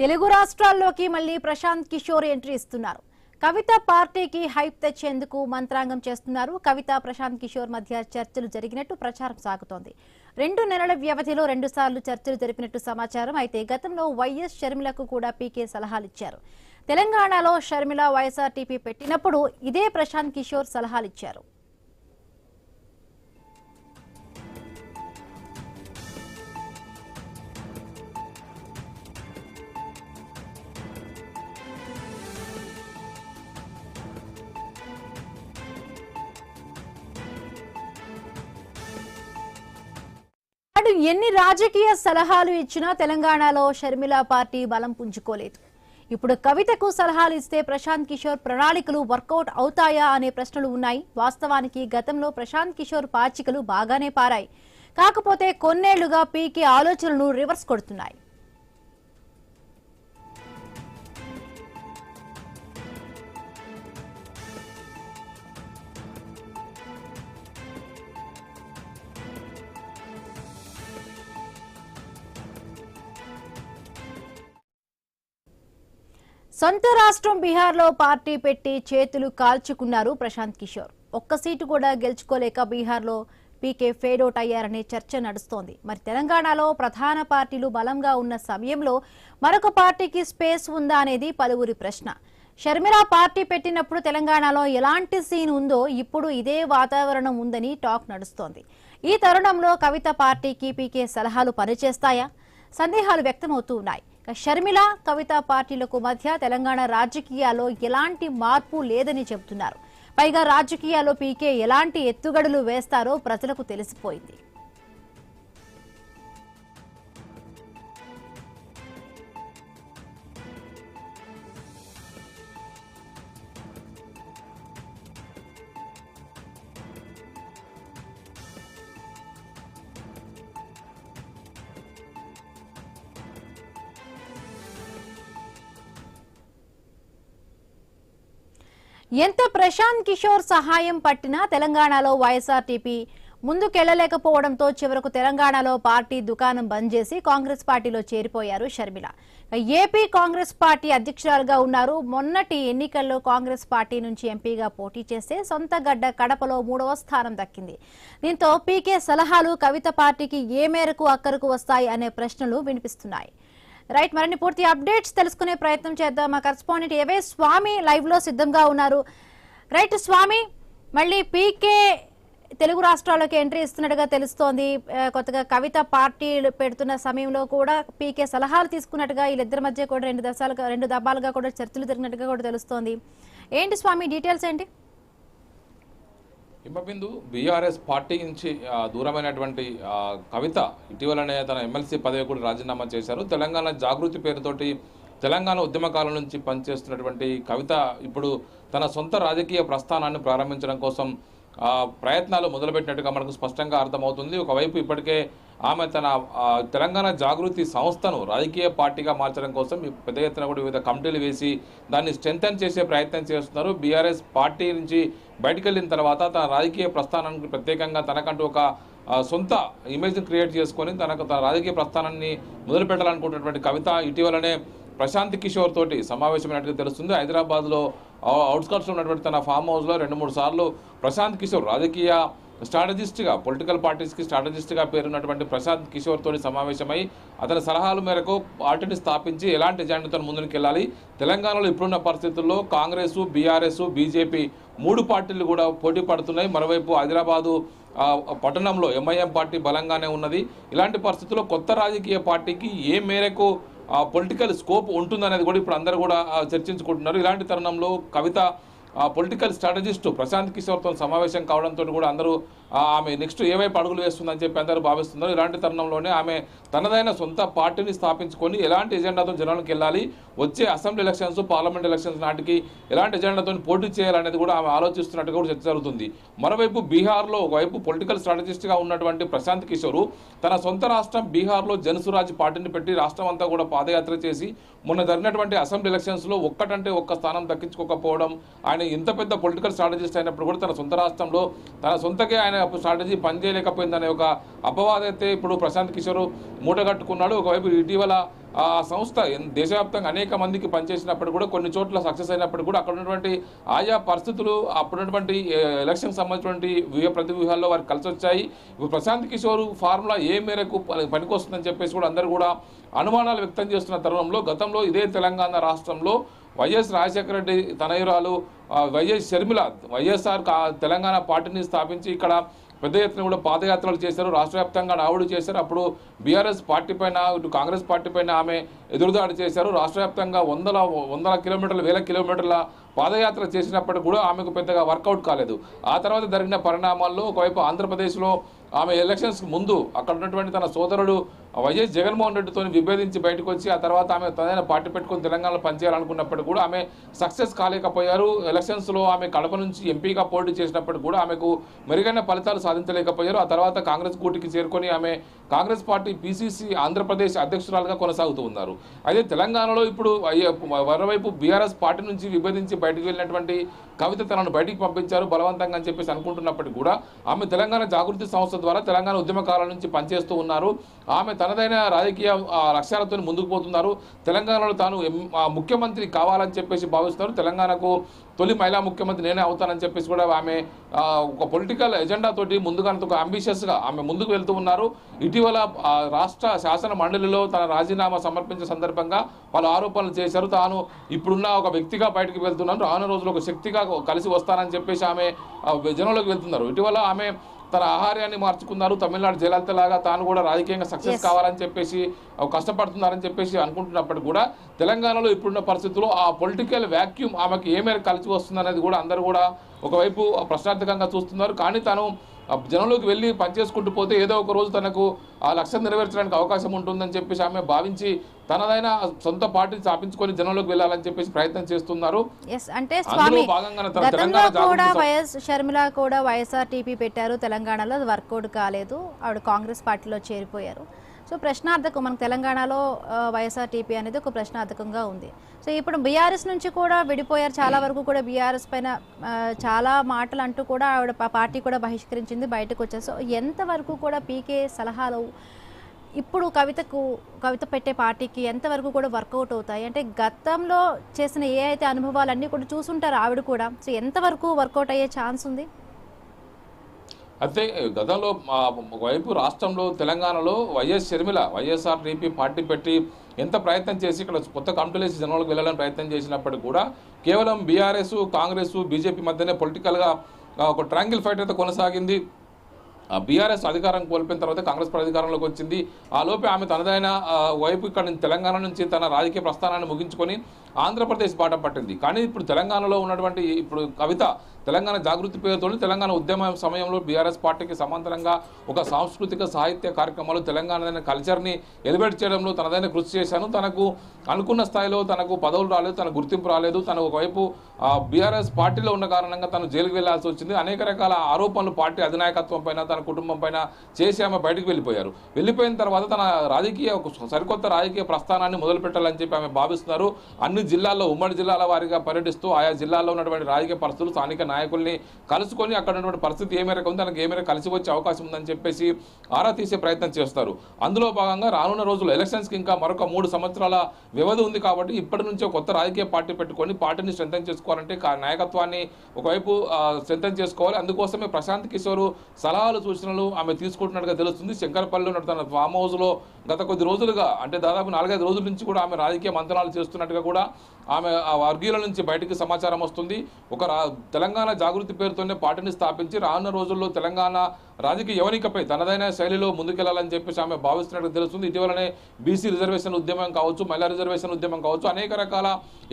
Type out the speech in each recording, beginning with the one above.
తెలుగు రాష్ట్రాల్లోకి మళ్ళీ ప్రశాంత్ కిషోర్ ఎంట్రీ ఇస్తున్నారు. కవిత పార్టీకి హైప్ తెచ్చేందుకు మంత్రాంగం చేస్తున్నారు. కవిత ప్రశాంత్ కిషోర్ మధ్య చర్చలు జరిగినట్టు ప్రచారం సాగుతోంది. 2 నెలల వ్యవధిలో 2 సార్లు చర్చలు జరిపినట్టు సమాచారం. అయితే గతంలో వైఎస్ షర్మిలకు కూడా పీకే సలహాలిచ్చారు. తెలంగాణలో షర్మిల వైఎస్ఆర్టీపీ పెట్టినప్పుడు ఇదే ప్రశాంత్ కిషోర్ సలహాలిచ్చారు. ఎన్ని రాజకీయ సలహాలు ఇచ్చినా తెలంగాణలో షర్మిల పార్టీ బలం పుంజుకోలేదు. ఇప్పుడు కవితకు సలహాలు ఇస్తే ప్రశాంత్ కిషోర్ ప్రణాళికలు వర్కౌట్ అవుతాయా అనే ప్రశ్నలు ఉన్నాయి. వాస్తవానికి గతంలో ప్రశాంత్ కిషోర్ పాచికలు బాగానే పారాయి. కాకపోతే కొన్నేళ్లుగా పీకే ఆలోచనలను రివర్స్ కొడుతున్నాయి. సొంత రాష్ట్రం బీహార్లో పార్టీ పెట్టి చేతులు కాల్చుకున్నారు ప్రశాంత్ కిషోర్. ఒక్క సీటు కూడా గెలుచుకోలేక బీహార్లో పీకే ఫేడౌట్ అయ్యారనే చర్చ నడుస్తోంది. మరి తెలంగాణలో ప్రధాన పార్టీలు బలంగా ఉన్న సమయంలో మరొక పార్టీకి స్పేస్ ఉందా అనేది పలువురి ప్రశ్న. షర్మిల పార్టీ పెట్టినప్పుడు తెలంగాణలో ఎలాంటి సీన్ ఉందో ఇప్పుడు ఇదే వాతావరణం ఉందని టాక్ నడుస్తోంది. ఈ తరుణంలో కవిత పార్టీకి పీకే సలహాలు పనిచేస్తాయా? సందేహాలు వ్యక్తమవుతూ ఉన్నాయి. షర్మిల కవిత పార్టీలకు మధ్య తెలంగాణ రాజకీయాల్లో ఎలాంటి మార్పు లేదని చెబుతున్నారు. పైగా రాజకీయాల్లో పీకే ఎలాంటి ఎత్తుగడలు వేస్తారో ప్రజలకు తెలిసిపోయింది. ఎంత ప్రశాంత్ కిషోర్ సహాయం పట్టినా తెలంగాణలో వైఎస్ఆర్టీపీ ముందుకెళ్లలేకపోవడంతో చివరకు తెలంగాణలో పార్టీ దుకాణం బంద్ చేసి కాంగ్రెస్ పార్టీలో చేరిపోయారు షర్మిల. ఏపీ కాంగ్రెస్ పార్టీ అధ్యక్షురాలుగా ఉన్నారు. మొన్నటి ఎన్నికల్లో కాంగ్రెస్ పార్టీ నుంచి ఎంపీగా పోటీ చేస్తే సొంత గడ్డ కడపలో 3వ స్థానం దక్కింది. దీంతో పీకే సలహాలు కవిత పార్టీకి ఏ మేరకు అక్కరకు వస్తాయి అనే ప్రశ్నలు వినిపిస్తున్నాయి. రైట్, మరిన్ని పూర్తి అప్డేట్స్ తెలుసుకునే ప్రయత్నం చేద్దాం. మా కరెస్పాండెంట్ ఏవే స్వామి లైవ్ లో సిద్ధంగా ఉన్నారు. రైట్ స్వామి, మళ్ళీ పీకే తెలుగు రాష్ట్రాలకు ఎంట్రీ ఇస్తున్నట్టుగా తెలుస్తోంది. కొత్తగా కవిత పార్టీ పెడుతున్న సమయంలో కూడా పీకే సలహాలు తీసుకున్నట్టుగా వీళ్ళిద్దరి మధ్య కూడా 2 దఫాలుగా కూడా చర్చలు జరిగినట్టుగా కూడా తెలుస్తోంది. ఏంటి స్వామి డీటెయిల్స్ ఏంటి? హిమబిందు బీఆర్ఎస్ పార్టీ నుంచి దూరమైనటువంటి కవిత ఇటీవలనే తన ఎమ్మెల్సీ పదవి కూడా రాజీనామా చేశారు. తెలంగాణ జాగృతి పేరుతోటి తెలంగాణ ఉద్యమకాలం నుంచి పనిచేస్తున్నటువంటి కవిత ఇప్పుడు తన సొంత రాజకీయ ప్రస్థానాన్ని ప్రారంభించడం కోసం ప్రయత్నాలు మొదలుపెట్టినట్టుగా మనకు స్పష్టంగా అర్థమవుతుంది. ఒకవైపు ఇప్పటికే ఆమె తన తెలంగాణ జాగృతి సంస్థను రాజకీయ పార్టీగా మార్చడం కోసం పెద్ద ఎత్తున కూడా వివిధ కమిటీలు వేసి దాన్ని స్ట్రెంథన్ చేసే ప్రయత్నం చేస్తున్నారు. బీఆర్ఎస్ పార్టీ నుంచి బయటకు వెళ్ళిన తర్వాత తన రాజకీయ ప్రస్థానానికి ప్రత్యేకంగా తనకంటూ ఒక సొంత ఇమేజ్ క్రియేట్ చేసుకొని తన రాజకీయ ప్రస్థానాన్ని మొదలు పెట్టాలనుకుంటున్నటువంటి కవిత ఇటీవలనే ప్రశాంత్ కిషోర్ తోటి సమావేశమైనట్టుగా తెలుస్తుంది. హైదరాబాద్లో అవుట్స్కట్స్లో ఉన్నటువంటి తన ఫామ్ హౌస్లో 2-3 సార్లు ప్రశాంత్ కిషోర్ రాజకీయ స్ట్రాటజిస్ట్గా పొలిటికల్ పార్టీస్కి స్ట్రాటజిస్ట్గా పేరున్నటువంటి ప్రశాంత్ కిషోర్ తోటి సమావేశమై అతని సలహాల మేరకు పార్టీని స్థాపించి ఎలాంటి ఎజెండాతో ముందుకు వెళ్ళాలి, తెలంగాణలో ఇప్పుడున్న పరిస్థితుల్లో కాంగ్రెస్, బీఆర్ఎస్, బీజేపీ 3 పార్టీలు కూడా పోటీ పడుతున్నాయి. మరోవైపు హైదరాబాదు పట్టణంలో ఎంఐఎం పార్టీ బలంగానే ఉన్నది. ఇలాంటి పరిస్థితుల్లో కొత్త రాజకీయ పార్టీకి ఏ మేరకు పొలిటికల్ స్కోప్ ఉంటుందనేది కూడా ఇప్పుడు అందరూ కూడా చర్చించుకుంటున్నారు. ఇలాంటి తరుణంలో కవిత పొలిటికల్ స్ట్రాటజిస్టు ప్రశాంత్ కిషోర్తో సమావేశం కావడంతో కూడా అందరూ ఆమె నెక్స్ట్ ఏవైపు అడుగులు వేస్తుందని చెప్పి అందరూ భావిస్తున్నారు. ఇలాంటి తరుణంలోనే ఆమె తనదైన సొంత పార్టీని స్థాపించుకొని ఎలాంటి ఎజెండాతో జనాలకు వెళ్ళాలి, వచ్చే అసెంబ్లీ ఎలక్షన్స్, పార్లమెంట్ ఎలక్షన్స్ నాటికి ఎలాంటి ఎజెండాతో పోటీ చేయాలనేది కూడా ఆమె ఆలోచిస్తున్నట్టుగా కూడా చర్చ జరుగుతుంది. మరోవైపు బీహార్లో ఒకవైపు పొలిటికల్ స్ట్రాటజిస్ట్గా ఉన్నటువంటి ప్రశాంత్ కిషోర్ తన సొంత రాష్ట్రం బీహార్లో జనసురాజ్ పార్టీని పెట్టి రాష్ట్రం అంతా కూడా పాదయాత్ర చేసి మొన్న జరిగినటువంటి అసెంబ్లీ ఎలక్షన్స్లో ఒక్క స్థానం దక్కించుకోకపోవడం, ఆయన ఇంత పెద్ద పొలిటికల్ స్ట్రాటజిస్ట్ అయినప్పుడు కూడా తన సొంత రాష్ట్రంలో తన సొంతకే ఆయన స్ట్రాటజీ పనిచేయలేకపోయిందనే ఒక అపవాదైతే ఇప్పుడు ప్రశాంత్ కిషోర్ మూటగట్టుకున్నాడు. ఒకవైపు ఇటీవల ఆ సంస్థ దేశవ్యాప్తంగా అనేక మందికి పనిచేసినప్పుడు కూడా కొన్ని చోట్ల సక్సెస్ అయినప్పుడు కూడా అక్కడ ఉన్నటువంటి ఆయా పరిస్థితులు అప్పుడున్నటువంటి ఎలక్షన్ సంబంధించినటువంటి ప్రతి వ్యూహాల్లో వారికి కలిసి వచ్చాయి. ఇప్పుడు ప్రశాంత్ కిషోర్ ఫార్ములా ఏ మేరకు పనికొస్తుందని చెప్పేసి కూడా అందరూ కూడా అనుమానాలు వ్యక్తం చేస్తున్న తరుణంలో గతంలో ఇదే తెలంగాణ రాష్ట్రంలో వైఎస్ రాజశేఖర రెడ్డి తనయురాలు వైఎస్ షర్మిల వైఎస్ఆర్ తెలంగాణ పార్టీని స్థాపించి ఇక్కడ పెద్ద ఎత్తున కూడా పాదయాత్రలు చేశారు, రాష్ట్ర వ్యాప్తంగా నావుడు చేశారు. అప్పుడు బీఆర్ఎస్ పార్టీ పైన ఇటు కాంగ్రెస్ పార్టీ పైన ఆమె ఎదురుదాడి చేశారు. రాష్ట్ర వ్యాప్తంగా వందల కిలోమీటర్ల వేల కిలోమీటర్ల పాదయాత్ర చేసినప్పటికీ కూడా ఆమెకు పెద్దగా వర్కౌట్ కాలేదు. ఆ తర్వాత జరిగిన పరిణామాల్లో ఒకవైపు ఆంధ్రప్రదేశ్లో ఆమె ఎలక్షన్స్కి ముందు అక్కడ ఉన్నటువంటి తన సోదరుడు వైఎస్ జగన్మోహన్ రెడ్డితో విభేదించి బయటకు వచ్చి ఆ తర్వాత ఆమె తనైన పార్టీ పెట్టుకొని తెలంగాణలో పనిచేయాలనుకున్నప్పుడు కూడా ఆమె సక్సెస్ కాలేకపోయారు. ఎలక్షన్స్లో ఆమె కడప నుంచి ఎంపీగా పోటీ చేసినప్పుడు కూడా ఆమెకు మెరుగైన ఫలితాలు సాధించలేకపోయారు. ఆ తర్వాత కాంగ్రెస్ గూటికి చేరుకొని ఆమె కాంగ్రెస్ పార్టీ పీసీసీ ఆంధ్రప్రదేశ్ అధ్యక్షురాలుగా కొనసాగుతూ ఉన్నారు. అయితే తెలంగాణలో ఇప్పుడు మరోవైపు బీఆర్ఎస్ పార్టీ నుంచి విభేదించి బయటకు వెళ్ళినటువంటి కవిత తనను బయటికి పంపించారు బలవంతంగా అని చెప్పేసి అనుకుంటున్నప్పటికీ కూడా ఆమె తెలంగాణ జాగృతి సంస్థ ద్వారా తెలంగాణ ఉద్యమకారుల నుంచి పనిచేస్తూ ఉన్నారు. ఆమె తనదైన రాజకీయ లక్ష్యాలతో ముందుకు పోతున్నారు. తెలంగాణలో తాను ముఖ్యమంత్రి కావాలని చెప్పేసి భావిస్తున్నారు. తెలంగాణకు తొలి మహిళా ముఖ్యమంత్రి నేనే అవుతానని చెప్పేసి కూడా ఆమె ఒక పొలిటికల్ ఎజెండా తోటి ముందుగా ఒక అంబిషియస్గా ఆమె ముందుకు వెళ్తూ ఉన్నారు. ఇటీవల రాష్ట్ర శాసన మండలిలో తన రాజీనామా సమర్పించే సందర్భంగా వాళ్ళు ఆరోపణలు చేశారు. తాను ఇప్పుడున్న ఒక వ్యక్తిగా బయటకు వెళ్తున్నాను, రానున్న రోజుల్లో ఒక శక్తిగా కలిసి వస్తానని చెప్పేసి ఆమె జనంలోకి వెళ్తున్నారు. ఇటీవల ఆమె తన ఆహార్యాన్ని మార్చుకున్నారు. తమిళనాడు జయలలిత లాగా తాను కూడా రాజకీయంగా సక్సెస్ కావాలని చెప్పేసి కష్టపడుతున్నారని చెప్పేసి అనుకుంటున్నప్పటికీ కూడా తెలంగాణలో ఇప్పుడున్న పరిస్థితుల్లో ఆ పొలిటికల్ వ్యాక్యూమ్ ఆమెకు ఏ మేరకు కలిసి వస్తుందనేది కూడా అందరూ కూడా ఒకవైపు ప్రశ్నార్థకంగా చూస్తున్నారు. కానీ తాను జనంలోకి వెళ్ళి పనిచేసుకుంటూ పోతే ఏదో ఒక రోజు తనకు ఆ లక్ష్యం నెరవేర్చడానికి అవకాశం ఉంటుందని చెప్పేసి ఆమె భావించి తనదైన సొంత పార్టీని స్థాపించుకొని జనంలోకి వెళ్ళాలని చెప్పేసి ప్రయత్నం చేస్తున్నారు. అంటే వైఎస్ షర్మిల కూడా వైఎస్ఆర్టీపీ పెట్టారు తెలంగాణలో, అది వర్కౌట్ కాలేదు, ఆవిడ కాంగ్రెస్ పార్టీలో చేరిపోయారు. సో ప్రశ్నార్థకం మనకు తెలంగాణలో వైఎస్ఆర్టీపీ అనేది ఒక ప్రశ్నార్థకంగా ఉంది. సో ఇప్పుడు బీఆర్ఎస్ నుంచి కూడా విడిపోయారు, చాలా వరకు కూడా బీఆర్ఎస్ పైన చాలా మాటలు అంటూ కూడా ఆవిడ పార్టీ కూడా బహిష్కరించింది, బయటకు వచ్చారు. సో ఎంతవరకు కూడా పీకే సలహాలు ఇప్పుడు కవిత పెట్టే పార్టీకి ఎంతవరకు కూడా వర్కౌట్ అవుతాయి? అంటే గతంలో చేసిన ఏ అయితే అనుభవాలన్నీ కూడా చూసుంటారు ఆవిడ కూడా. సో ఎంతవరకు వర్కౌట్ అయ్యే ఛాన్స్ ఉంది? అయితే గతంలో ఒకవైపు రాష్ట్రంలో తెలంగాణలో వైఎస్ షర్మిల వైఎస్ఆర్టీపీ పార్టీ పెట్టి ఎంత ప్రయత్నం చేసి ఇక్కడ కొత్త కమిటీలేసి జనంలోకి వెళ్ళాలని ప్రయత్నం చేసినప్పటికీ కూడా కేవలం బీఆర్ఎస్ కాంగ్రెస్ బీజేపీ మధ్యనే పొలిటికల్గా ఒక ట్రయాంగిల్ ఫైట్ అయితే కొనసాగింది. బీఆర్ఎస్ అధికారం కోల్పోయిన తర్వాత కాంగ్రెస్ అధికారంలోకి వచ్చింది. ఆ లోపే ఆమె తనదైన వైపు ఇక్కడ తెలంగాణ నుంచి తన రాజకీయ ప్రస్థానాన్ని ముగించుకొని ఆంధ్రప్రదేశ్ బాట పట్టింది. కానీ ఇప్పుడు తెలంగాణలో ఉన్నటువంటి ఇప్పుడు కవిత తెలంగాణ జాగృతి పేరుతో తెలంగాణ ఉద్యమ సమయంలో బీఆర్ఎస్ పార్టీకి సమాంతరంగా ఒక సాంస్కృతిక సాహిత్య కార్యక్రమాలు తెలంగాణ కల్చర్ని ఎలివేట్ చేయడంలో తనదైన కృషి చేశాను. తనకు అనుకున్న స్థాయిలో తనకు పదవులు రాలేదు, తన గుర్తింపు రాలేదు. తను ఒకవైపు బీఆర్ఎస్ పార్టీలో ఉన్న కారణంగా తను జైలుకు వెళ్లాల్సి వచ్చింది. అనేక రకాల ఆరోపణలు పార్టీ అధినాయకత్వం పైన తన కుటుంబం పైన చేసి ఆమె బయటకు వెళ్ళిపోయారు. వెళ్ళిపోయిన తర్వాత తన సరికొత్త రాజకీయ ప్రస్థానాన్ని మొదలు పెట్టాలని చెప్పి ఆమె భావిస్తున్నారు. అన్ని జిల్లాల్లో ఉమ్మడి జిల్లాల వారిగా పర్యటిస్తూ ఆయా జిల్లాల్లో ఉన్నటువంటి రాజకీయ పరిస్థితులు స్థానిక నాయకుల్ని కలుసుకొని అక్కడ ఉన్నటువంటి పరిస్థితి ఏ మేరకు ఉంది, తనకు ఏ మేరకు కలిసి వచ్చే అవకాశం ఉందని చెప్పేసి ఆరా తీసే ప్రయత్నం చేస్తారు. అందులో భాగంగా రానున్న రోజుల్లో ఎలక్షన్స్కి ఇంకా మరొక 3 సంవత్సరాల వ్యవధి ఉంది కాబట్టి ఇప్పటి నుంచే కొత్త రాజకీయ పార్టీ పెట్టుకొని పార్టీని స్ట్రెంథెన్ చేసుకోవాలంటే నాయకత్వాన్ని ఒకవైపు స్ట్రెంథెన్ చేసుకోవాలి. అందుకోసమే ప్రశాంత్ కిషోర్ సలహాలు సూచనలు ఆమె తీసుకుంటున్నట్టుగా తెలుస్తుంది. శంకరపల్లిలో తన ఫామ్ హౌస్లో గత కొద్ది రోజులుగా అంటే దాదాపు 4-5 రోజుల నుంచి కూడా ఆమె రాజకీయ మంత్రాలు చేస్తున్నట్టుగా కూడా ఆమె ఆ వర్గీయుల నుంచి బయటికి సమాచారం వస్తుంది. తెలంగాణ జాగృతి పేరుతోనే పార్టీని స్థాపించి రానున్న రోజుల్లో తెలంగాణ రాజకీయ యవనికపై తనదైన శైలిలో ముందుకెళ్లాలని చెప్పేసి ఆమె భావిస్తున్నట్టు తెలుస్తుంది. ఇటీవలనే బీసీ రిజర్వేషన్ ఉద్యమం కావచ్చు, మహిళా రిజర్వేషన్ ఉద్యమం కావచ్చు, అనేక రకాల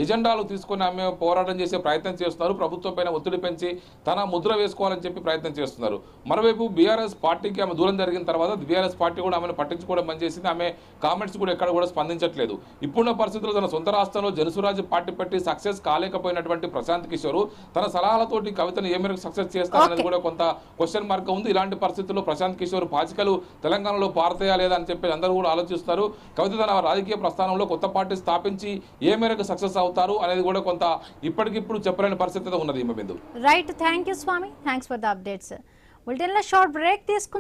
ఎజెండాలు తీసుకొని ఆమె పోరాటం చేసే ప్రయత్నం చేస్తున్నారు. ప్రభుత్వం పైన ఒత్తిడి పెంచి తన ముద్ర వేసుకోవాలని చెప్పి ప్రయత్నం చేస్తున్నారు. మరోవైపు బీఆర్ఎస్ పార్టీకి ఆమె దూరం జరిగిన తర్వాత బీఆర్ఎస్ పార్టీ కూడా ఆమెను పట్టించుకోవడం పనిచేసింది. ఆమె కామెంట్స్ కూడా ఎక్కడ కూడా స్పందించట్లేదు. ఇప్పుడున్న పరిస్థితుల్లో తన సొంత రాష్ట్రంలో జనసురాజ్ పార్టీ పెట్టి సక్సెస్ కాలేకపోయినటువంటి ప్రశాంత్ కిషోర్ తన సలహాలతోటి కవితను ఏ మేరకు సక్సెస్ చేస్తారనేది కూడా కొంత క్వశ్చన్ మార్క్ ఉంది. ఇలాంటి పరిస్థితుల్లో ప్రశాంత్ కిషోర్ పాచికలు తెలంగాణలో పారతాయా లేదా అని చెప్పి అందరూ కూడా ఆలోచిస్తారు. కవిత తన రాజకీయ ప్రస్థానంలో కొత్త పార్టీ స్థాపించి ఏ మేరకు సక్సెస్ అవుతారు అనేది కూడా కొంత ఇప్పటికిప్పుడు చెప్పలేని పరిస్థితి ఉన్నది. Right, thank you Swami, thanks for the updates. బులెటిన్లో షార్ట్ బ్రేక్ తీసుకుందాం.